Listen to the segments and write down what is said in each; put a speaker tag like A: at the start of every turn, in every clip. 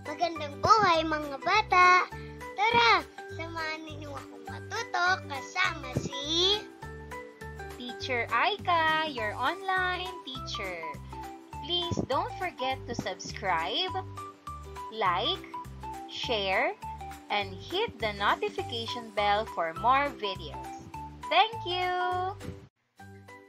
A: Magandang buhay mga bata! Tara, samahan ninyo akong matuto kasama si
B: Teacher Aika, your online teacher. Please don't forget to subscribe, like, share, and hit the notification bell for more videos. Thank you!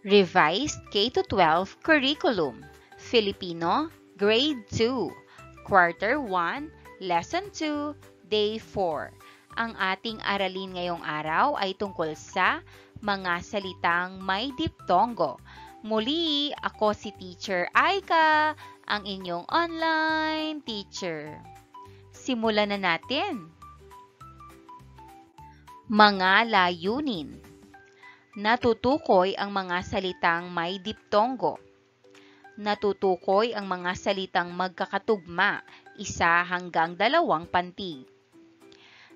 B: Revised K-12 Curriculum, Filipino, Grade 2. Quarter 1, Lesson 2, Day 4. Ang ating aralin ngayong araw ay tungkol sa mga salitang may diptongo. Muli, ako si Teacher Aika, ang inyong online teacher. Simulan na natin. Mga layunin. Natutukoy ang mga salitang may diptongo. Natutukoy ang mga salitang magkakatugma, 1 hanggang 2 pantig.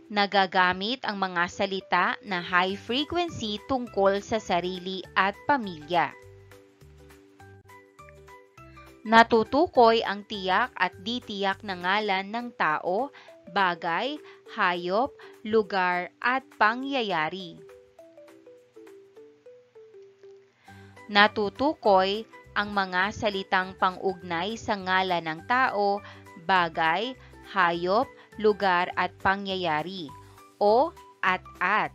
B: Nagagamit ang mga salita na high frequency tungkol sa sarili at pamilya. Natutukoy ang tiyak at di tiyak na ngalan ng tao, bagay, hayop, lugar at pangyayari. Natutukoy ang mga salitang pang-ugnay sa ngalan ng tao, bagay, hayop, lugar at pangyayari, o at-at.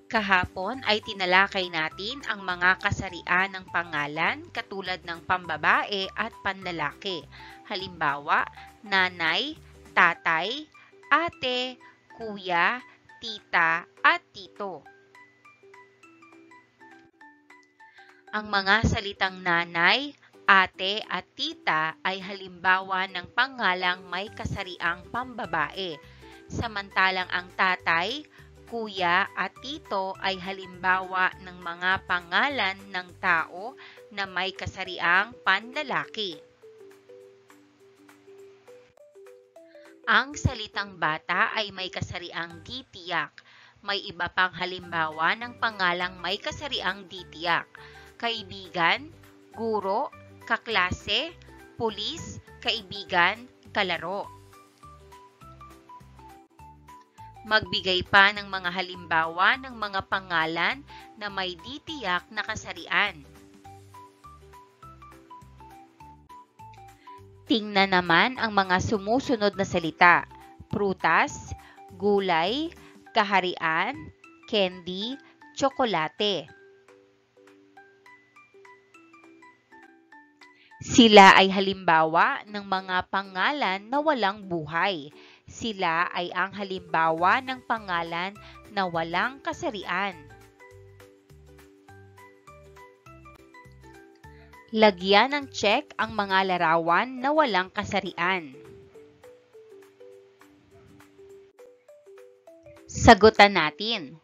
B: Kahapon ay tinalakay natin ang mga kasarian ng pangalan katulad ng pambabae at panlalaki. Halimbawa, nanay, tatay, ate, kuya, tita at tito. Ang mga salitang nanay, ate at tita ay halimbawa ng pangalang may kasariang pambabae, samantalang ang tatay, kuya at tito ay halimbawa ng mga pangalan ng tao na may kasariang panlalaki. Ang salitang bata ay may kasariang di tiyak. May iba pang halimbawa ng pangalang may kasariang di tiyak. Kaibigan, guro, kaklase, pulis, kaibigan, kalaro. Magbigay pa ng mga halimbawa ng mga pangalan na may di tiyak na kasarian. Tingnan naman ang mga sumusunod na salita: prutas, gulay, kaharian, candy, tsokolate. Sila ay halimbawa ng mga pangalan na walang buhay. Sila ay ang halimbawa ng pangalan na walang kasarian. Lagyan ng check ang mga larawan na walang kasarian. Sagutan natin.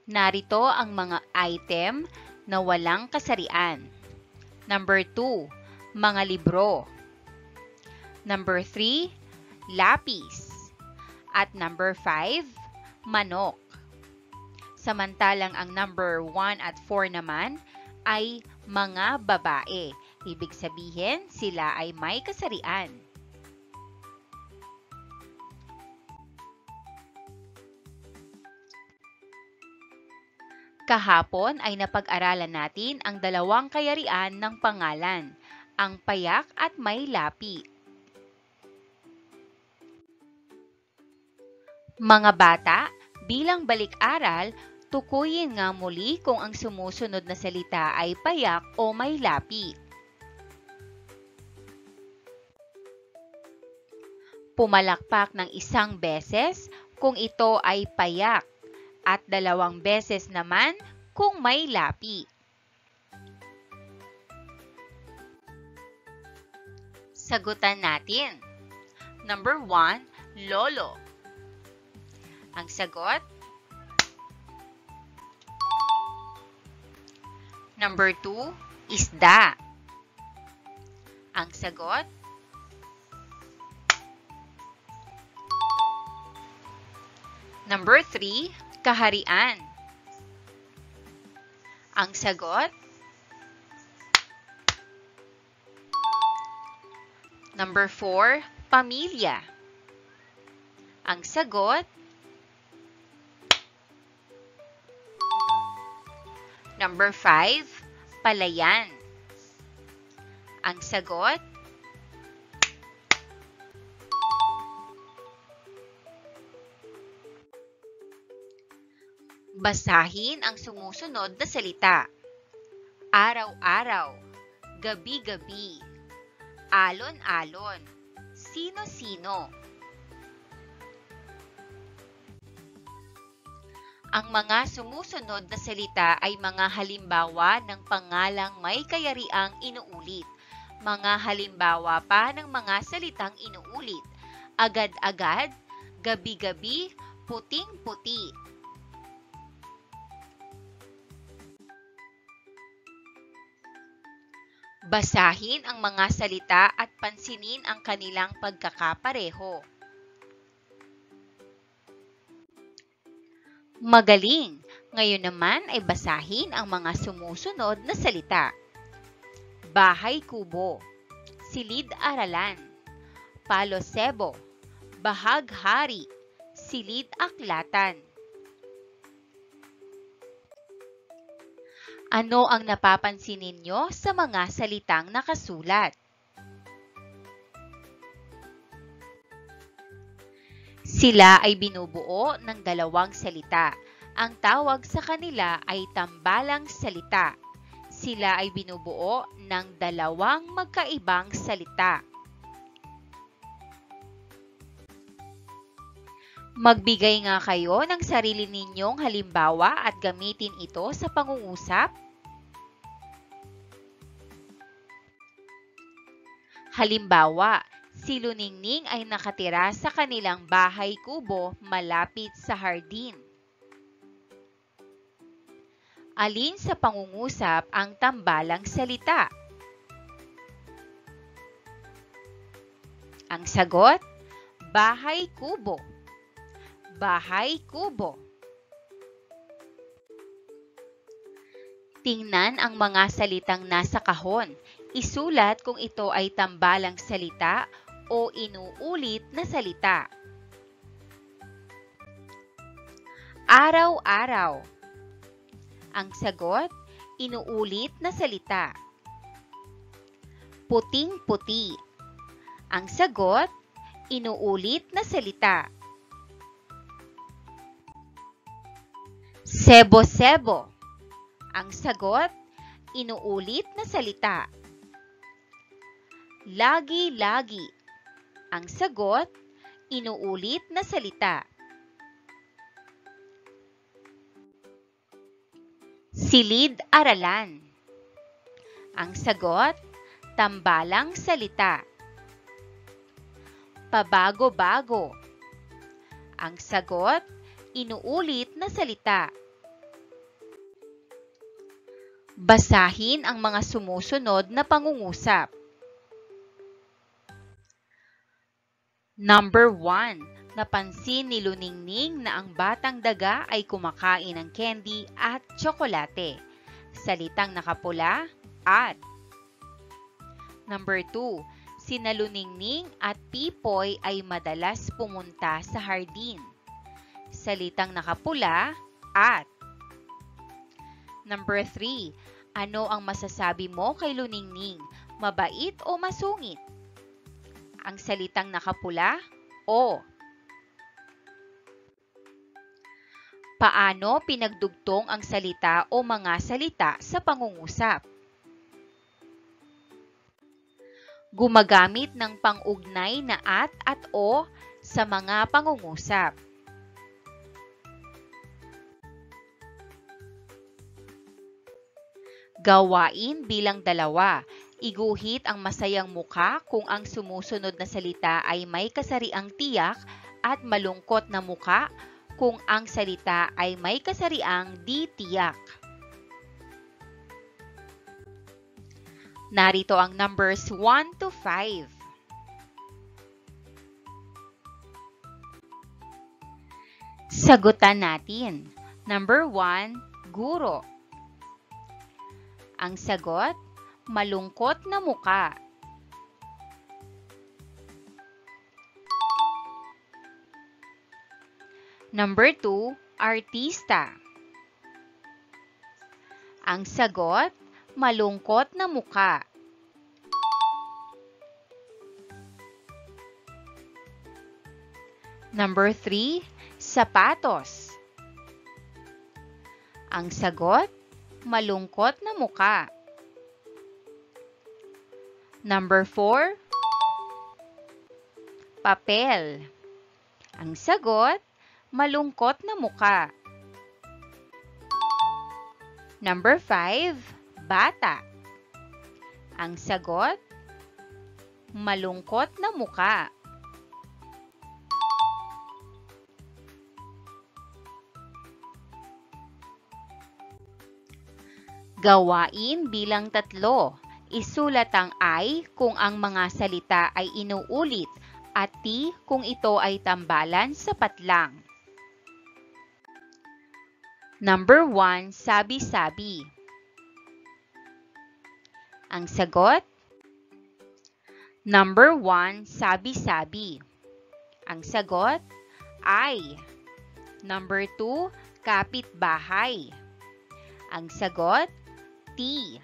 B: Narito ang mga item na walang kasarian. Number 2, mga libro. Number 3, lapis. At number 5, manok. Samantalang ang number 1 at 4 naman ay mga babae. Ibig sabihin, sila ay may kasarian. Kahapon ay napag-aralan natin ang dalawang kayarian ng pangalan, ang payak at may lapi. Mga bata, bilang balik-aral, tukuyin nga muli kung ang sumusunod na salita ay payak o may lapi. Pumalakpak ng 1 beses kung ito ay payak at 2 beses naman kung may lapi. Sagutan natin. Number 1, lolo. Ang sagot, number 2, isda. Ang sagot, number 3, kaharian. Ang sagot, Number 4, pamilya. Ang sagot, number 5, palayan. Ang sagot, basahin ang sumusunod na salita. Araw-araw, gabi-gabi, alon-alon, sino-sino. Ang mga sumusunod na salita ay mga halimbawa ng pangalang may kayariang inuulit. Mga halimbawa pa ng mga salitang inuulit. Agad-agad, gabi-gabi, puting-puti. Basahin ang mga salita at pansinin ang kanilang pagkakapareho. Magaling! Ngayon naman ay basahin ang mga sumusunod na salita. Bahay kubo, silid-aralan, palosebo, bahaghari, silid-aklatan. Ano ang napapansin ninyo sa mga salitang nakasulat? Sila ay binubuo ng dalawang salita. Ang tawag sa kanila ay tambalang salita. Sila ay binubuo ng dalawang magkaibang salita. Magbigay nga kayo ng sarili ninyong halimbawa at gamitin ito sa pangungusap. Halimbawa, si Luningning ay nakatira sa kanilang bahay kubo malapit sa hardin. Alin sa pangungusap ang tambalang salita? Ang sagot, bahay kubo. Bahay kubo. Tingnan ang mga salitang nasa kahon. Isulat kung ito ay tambalang salita o inuulit na salita. Araw-araw. Ang sagot, inuulit na salita. Puting-puti. Ang sagot, inuulit na salita. Sebo-sebo. Ang sagot, inuulit na salita. Lagi-lagi. Ang sagot, inuulit na salita. Silid-aralan. Ang sagot, tambalang salita. Pabago-bago. Ang sagot, inuulit na salita. Basahin ang mga sumusunod na pangungusap. Number 1. Napansin ni Luningning na ang batang daga ay kumakain ng candy at tsokolate. Salitang nakapula, at. Number 2. Sina Luningning at Pipoy ay madalas pumunta sa hardin. Salitang nakapula, at. Number 3. Ano ang masasabi mo kay Luningning? Mabait o masungit? Ang salitang nakapula, o. Paano pinagdugtong ang salita o mga salita sa pangungusap? Gumagamit ng pang-ugnay na at o sa mga pangungusap. Gawain bilang 2. Iguhit ang masayang muka kung ang sumusunod na salita ay may kasariang tiyak at malungkot na muka kung ang salita ay may kasariang di tiyak. Narito ang numbers 1 to 5. Sagutan natin. Number 1, guro. Ang sagot, malungkot na muka. Number 2, artista. Ang sagot, malungkot na muka. Number 3, sapatos. Ang sagot, malungkot na muka. Number 4, papel. Ang sagot, malungkot na muka. Number 5, bata. Ang sagot, malungkot na muka. Gawain bilang 3. Isulat ang I kung ang mga salita ay inuulit at T kung ito ay tambalan sa patlang. Number 1, sabi-sabi. Ang sagot, Number 1, sabi-sabi. Ang sagot, I. Number 2, kapitbahay. Ang sagot, T.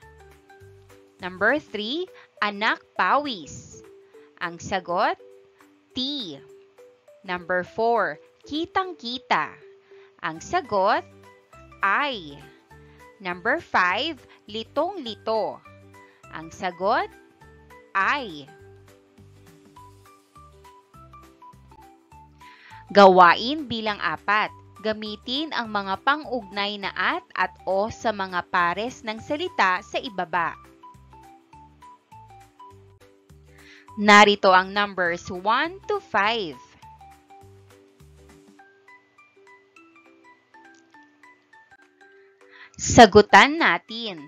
B: Number 3, anak pawis. Ang sagot, T. Number 4, kitang-kita. Ang sagot, I. Number 5, litong-lito. Ang sagot, I. Gawain bilang 4. Gamitin ang mga pang-ugnay na at o sa mga pares ng salita sa ibaba. Narito ang numbers 1 to 5. Sagutan natin.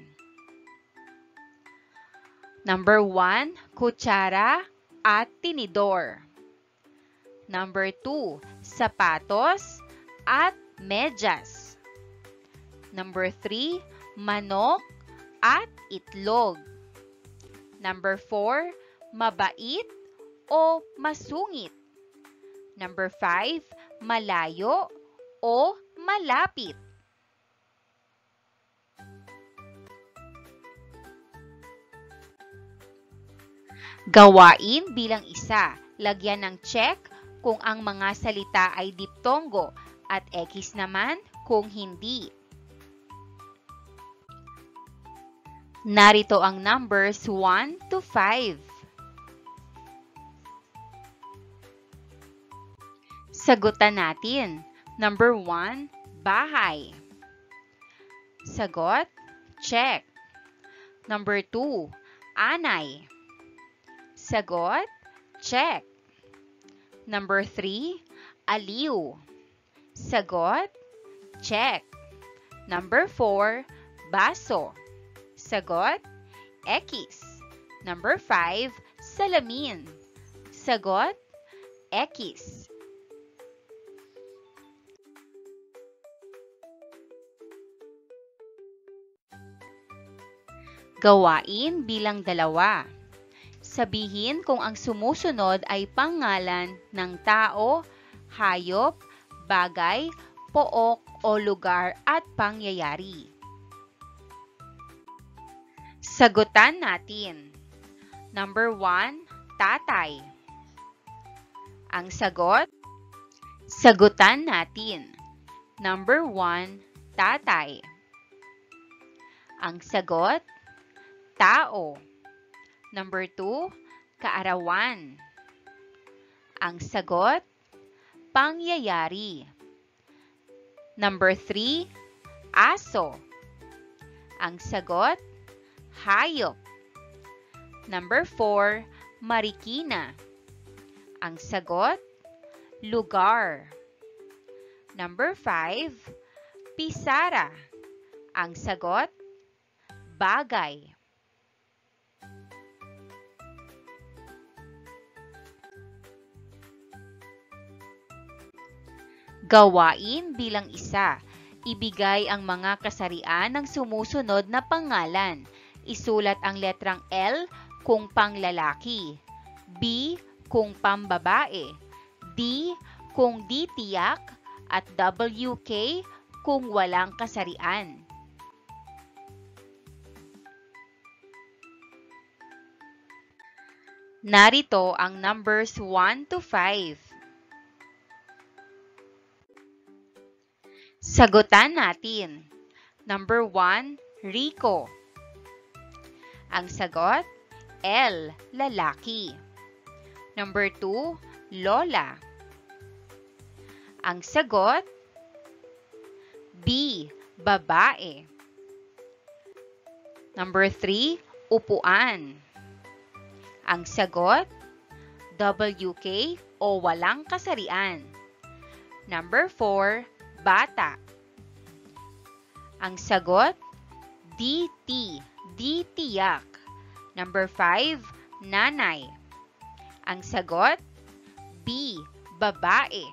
B: Number 1, kutsara at tinidor. Number 2, sapatos at medyas. Number 3, manok at itlog. Number 4, mabait o masungit. Number 5, malayo o malapit. Gawain bilang 1. Lagyan ng check kung ang mga salita ay diptongo at X naman kung hindi. Narito ang numbers 1 to 5. Sagutan natin. Number 1, bahay. Sagot, check. Number 2, anay. Sagot, check. Number 3, aliw. Sagot, check. Number 4, baso. Sagot, X. Number 5, salamin. Sagot, X. Gawain bilang 2. Sabihin kung ang sumusunod ay pangalan ng tao, hayop, bagay, pook o lugar at pangyayari. Sagutan natin. Number 1, tatay. Ang sagot, sagutan natin. Number 1, tatay. Ang sagot, tao. Number 2, kaarawan. Ang sagot, pangyayari. Number 3, aso. Ang sagot, hayop. Number 4, marikina. Ang sagot, lugar. Number 5, pisara. Ang sagot, bagay. Gawain bilang 1. Ibigay ang mga kasarian ng sumusunod na pangalan. Isulat ang letrang L kung panglalaki, B kung pambabae, D kung di tiyak, at WK kung walang kasarian. Narito ang numbers 1 to 5. Sagutan natin. Number 1, Rico. Ang sagot, L, lalaki. Number 2, Lola. Ang sagot, B, babae. Number 3, upuan. Ang sagot, WK o walang kasarian. Number 4, bata. Ang sagot, DT, di tiyak. Number 5, nanay. Ang sagot, B, babae.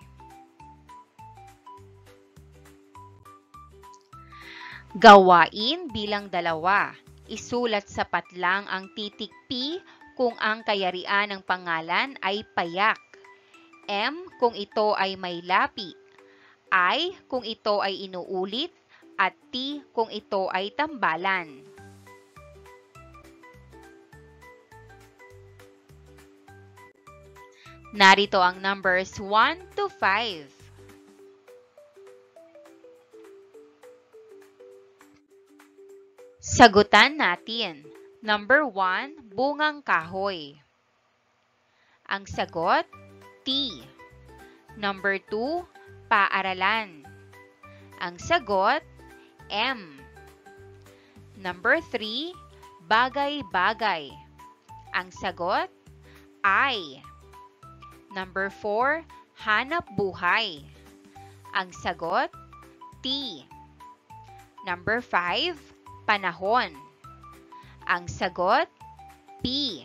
B: Gawain bilang 2. Isulat sa patlang ang titik P kung ang kayarian ng pangalan ay payak. M kung ito ay may lapi. I kung ito ay inuulit. At T kung ito ay tambalan. Narito ang numbers 1 to 5. Sagutan natin. Number 1, bungang kahoy. Ang sagot, T. Number 2, paaralan. Ang sagot, M. Number 3, bagay-bagay. Ang sagot, I. Number 4, hanap buhay. Ang sagot, T. Number 5, panahon. Ang sagot, P.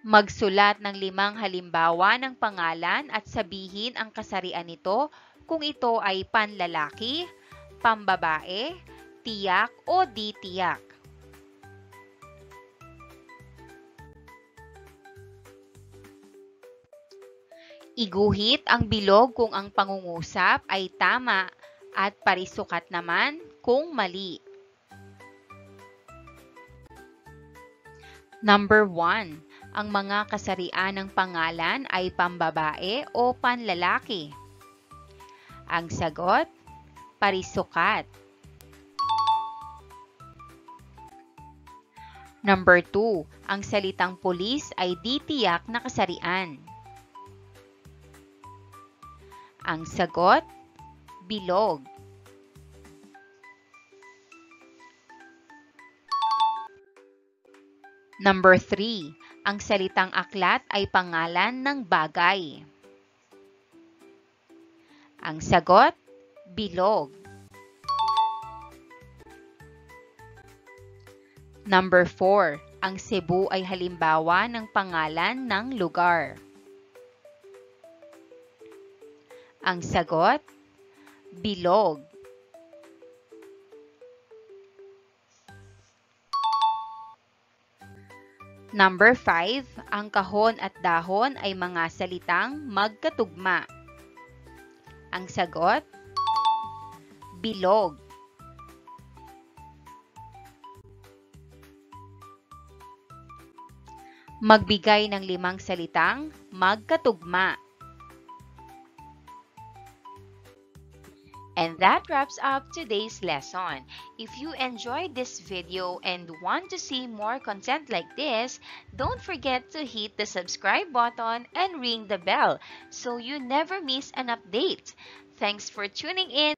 B: Magsulat ng 5 halimbawa ng pangalan at sabihin ang kasarian nito kung ito ay panlalaki, pambabae, tiyak o di tiyak. Iguhit ang bilog kung ang pangungusap ay tama at parisukat naman kung mali. Number 1. Ang mga kasarian ng pangalan ay pambabae o panlalaki? Ang sagot, parisukat. Number 2. Ang salitang pulis ay di tiyak na kasarian? Ang sagot, bilog. Number 3. Ang salitang aklat ay pangalan ng bagay? Ang sagot, bilog. Number 4. Ang Cebu ay halimbawa ng pangalan ng lugar? Ang sagot, bilog. Number 5. Ang kahon at dahon ay mga salitang magkatugma? Ang sagot, bilog. Magbigay ng 5 salitang magkatugma. And that wraps up today's lesson. If you enjoyed this video and want to see more content like this, don't forget to hit the subscribe button and ring the bell so you never miss an update. Thanks for tuning in.